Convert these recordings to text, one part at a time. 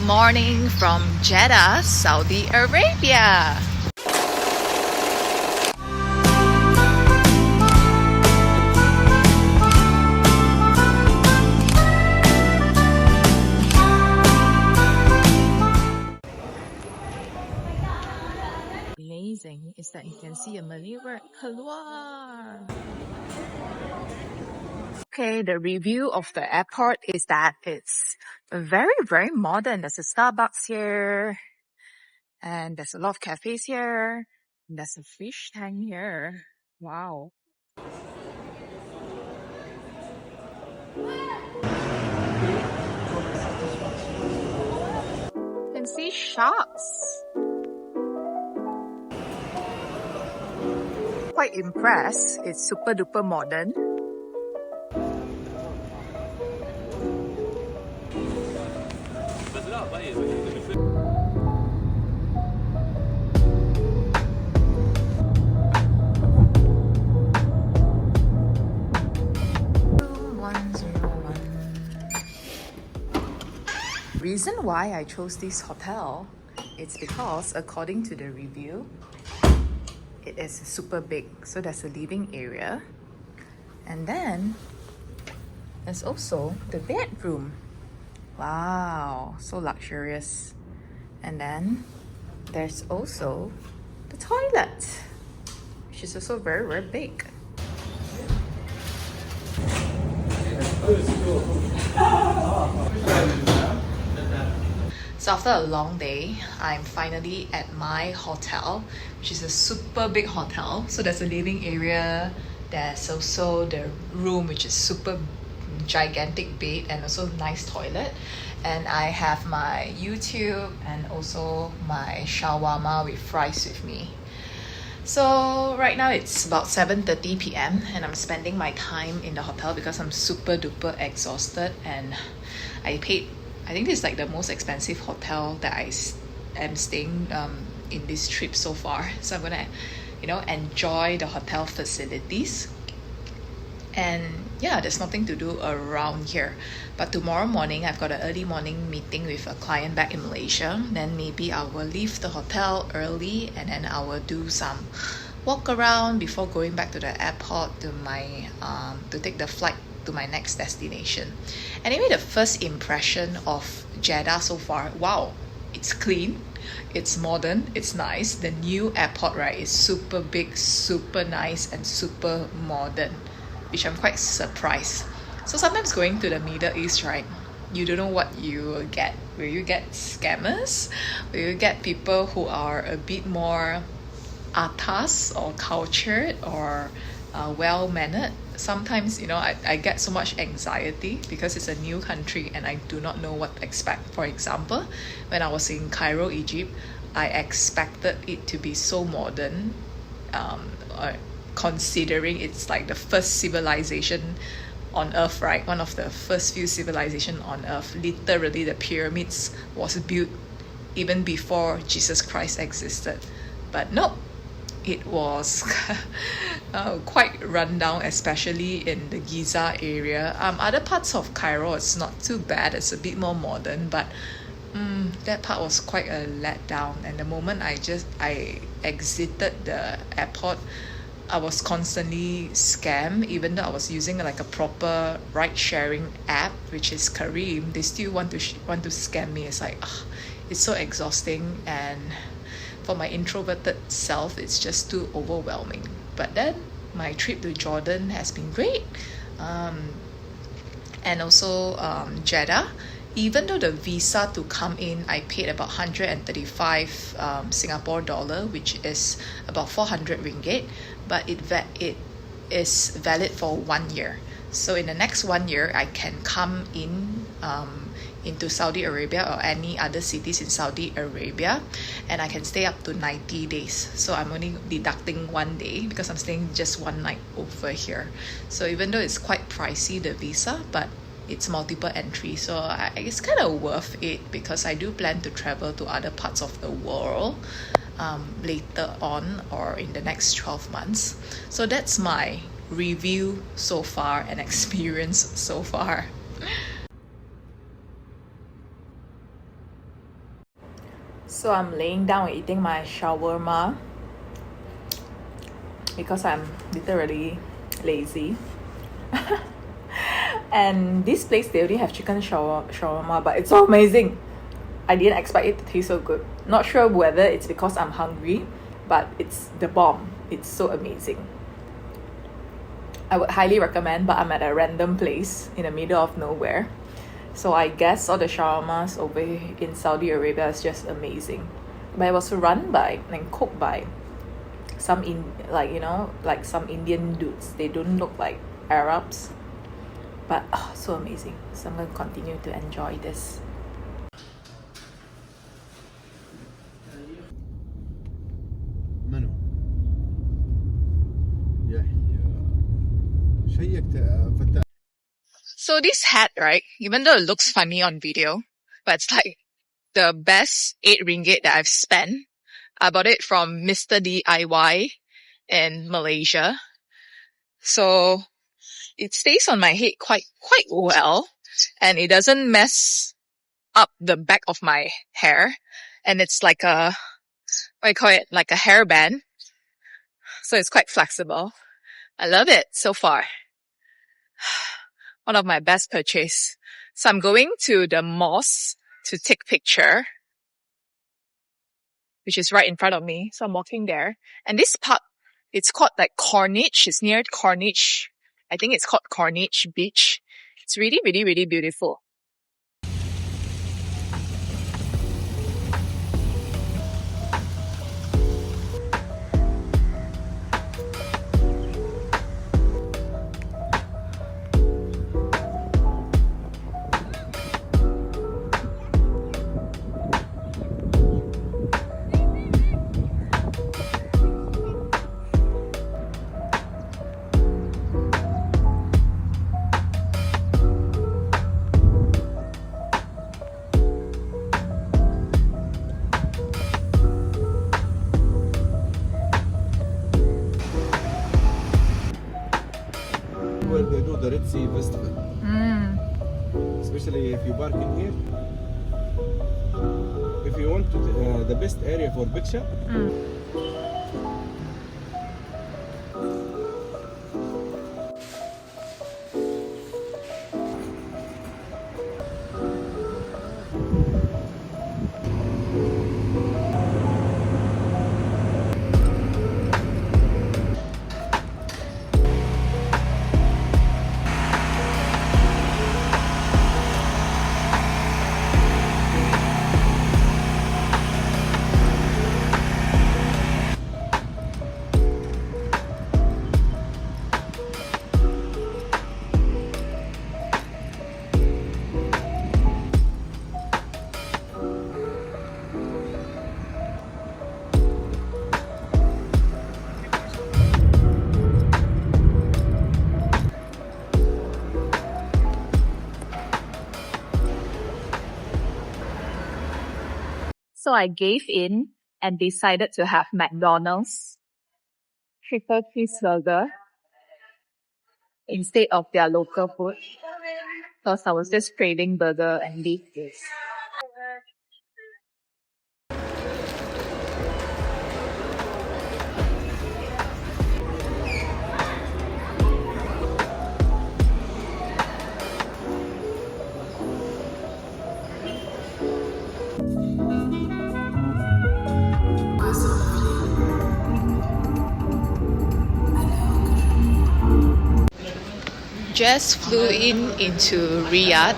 morning from Jeddah, Saudi Arabia. Amazing is that you can see a Malay word, Keluar. Okay, the review of the airport is that it's very, very modern. There's a Starbucks here, and there's a lot of cafes here. And there's a fish tank here. Wow. You can see sharks. Quite impressed. It's super duper modern. Reason why I chose this hotel, it's because according to the review, it is super big. So there's a living area, and then there's also the bedroom. Wow, so luxurious. And then there's also the toilet, which is also very, very big. So after a long day, I'm finally at my hotel, which is a super big hotel. So there's a living area, there's also the room, which is super gigantic bed, and also nice toilet. And I have my YouTube and also my shawarma with fries with me. So right now it's about 7:30 p.m. and I'm spending my time in the hotel because I'm super duper exhausted, and I think this is like the most expensive hotel that I am staying in this trip so far. So I'm gonna, enjoy the hotel facilities. And yeah, there's nothing to do around here. But tomorrow morning, I've got an early morning meeting with a client back in Malaysia. Then maybe I will leave the hotel early, and then I will do some walk around before going back to the airport to take the flight to my next destination. Anyway, the first impression of Jeddah so far, wow, it's clean, it's modern, it's nice. The new airport, right, is super big, super nice, and super modern, which I'm quite surprised. So sometimes going to the Middle East, right, you don't know what you will get. Will you get scammers? Will you get people who are a bit more atas or cultured or well-mannered? Sometimes, I get so much anxiety because it's a new country and I do not know what to expect. For example, when I was in Cairo, Egypt, I expected it to be so modern, considering it's like the first civilization on earth, right? One of the first few civilizations on earth. Literally, the pyramids was built even before Jesus Christ existed. But no, it was quite run down, especially in the Giza area. Other parts of Cairo, it's not too bad. It's a bit more modern, but that part was quite a letdown. And the moment I exited the airport, I was constantly scammed. Even though I was using like a proper ride-sharing app, which is Kareem, they still want to scam me. It's like, it's so exhausting, and for my introverted self, it's just too overwhelming. But then my trip to Jordan has been great, and also Jeddah. Even though the visa to come in, I paid about 135 Singapore dollar, which is about 400 ringgit, but it is valid for 1 year. So in the next 1 year, I can come in into Saudi Arabia or any other cities in Saudi Arabia, and I can stay up to 90 days. So I'm only deducting 1 day because I'm staying just one night over here. So even though it's quite pricey, the visa, but it's multiple entry, so it's kind of worth it because I do plan to travel to other parts of the world later on or in the next 12 months. So that's my review so far and experience so far. So I'm laying down and eating my shawarma because I'm literally lazy. And this place, they only have chicken shawarma, but it's so amazing. I didn't expect it to taste so good. Not sure whether it's because I'm hungry, but it's the bomb. It's so amazing. I would highly recommend, but I'm at a random place in the middle of nowhere. So I guess all the shawarmas over in Saudi Arabia is just amazing. But it was run by and cooked by some like some Indian dudes. They don't look like Arabs, but so amazing. So I'm gonna continue to enjoy this. منو؟ يحيى شيكت فتح. So this hat, right, even though it looks funny on video, but it's like the best 8 ringgit that I've spent. I bought it from Mr. DIY in Malaysia. So it stays on my head quite well, and it doesn't mess up the back of my hair. And it's like a, what do you call it, like a hairband. So it's quite flexible. I love it so far. One of my best purchase. So I'm going to the mosque to take picture, which is right in front of me. So I'm walking there. And this park, it's called like Corniche. It's near Corniche. I think it's called Corniche Beach. It's really, really, really beautiful. Where they do the Red Sea Festival. Especially if you park in here. If you want to, the best area for picture. So I gave in and decided to have McDonald's triple cheeseburger instead of their local food, because I was just craving burger and beef. Just flew into Riyadh,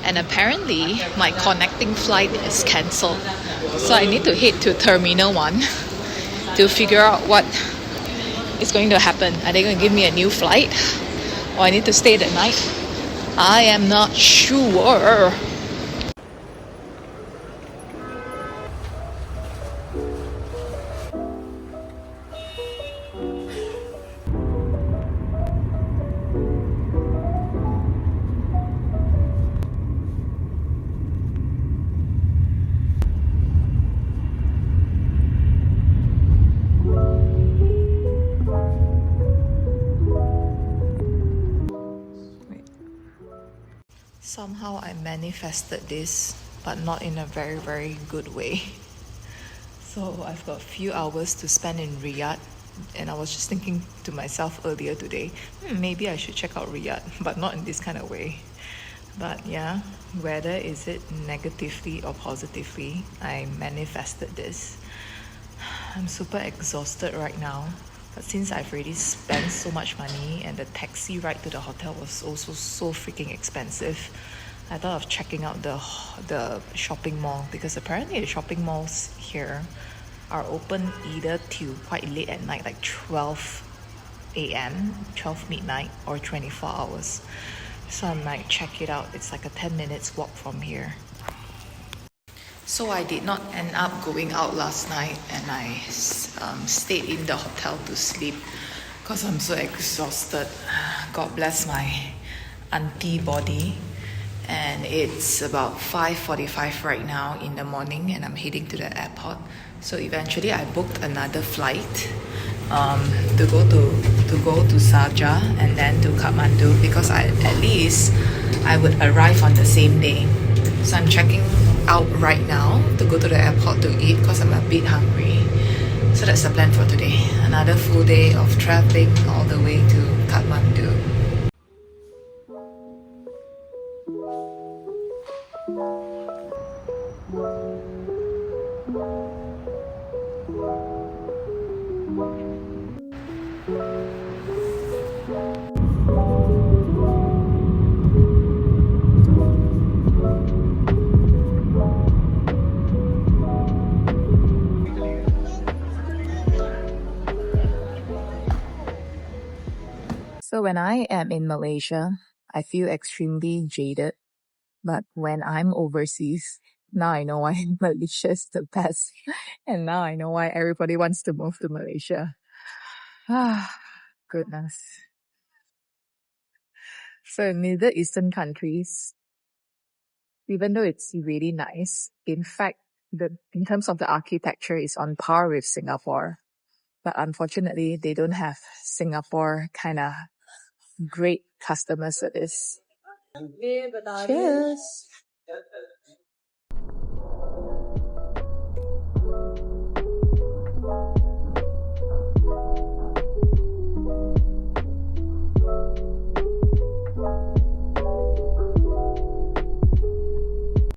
and apparently my connecting flight is cancelled. So I need to head to Terminal 1 to figure out what is going to happen. Are they going to give me a new flight? Or I need to stay the night? I am not sure. Somehow I manifested this, but not in a very, very good way. So I've got a few hours to spend in Riyadh, and I was just thinking to myself earlier today, maybe I should check out Riyadh, but not in this kind of way. But yeah, whether is it negatively or positively, I manifested this. I'm super exhausted right now, but since I've already spent so much money and the taxi ride to the hotel was also so freaking expensive, I thought of checking out the shopping mall, because apparently the shopping malls here are open either till quite late at night, like 12 a.m., 12 midnight, or 24 hours. So I might check it out. It's like a 10 minutes walk from here. So I did not end up going out last night, and I stayed in the hotel to sleep because I'm so exhausted. God bless my auntie body. And it's about 5:45 right now in the morning, and I'm heading to the airport. So eventually I booked another flight to go to Sharjah and then to Kathmandu, because at least I would arrive on the same day. So I'm checking out right now to go to the airport to eat because I'm a bit hungry. So that's the plan for today. Another full day of traveling all the way to Kathmandu. So when I am in Malaysia, I feel extremely jaded. But when I'm overseas, now I know why Malaysia is the best. And now I know why everybody wants to move to Malaysia. Ah, goodness. So in Middle Eastern countries, even though it's really nice, in fact, in terms of the architecture, is on par with Singapore. But unfortunately, they don't have Singapore kind of great customer service. Cheers!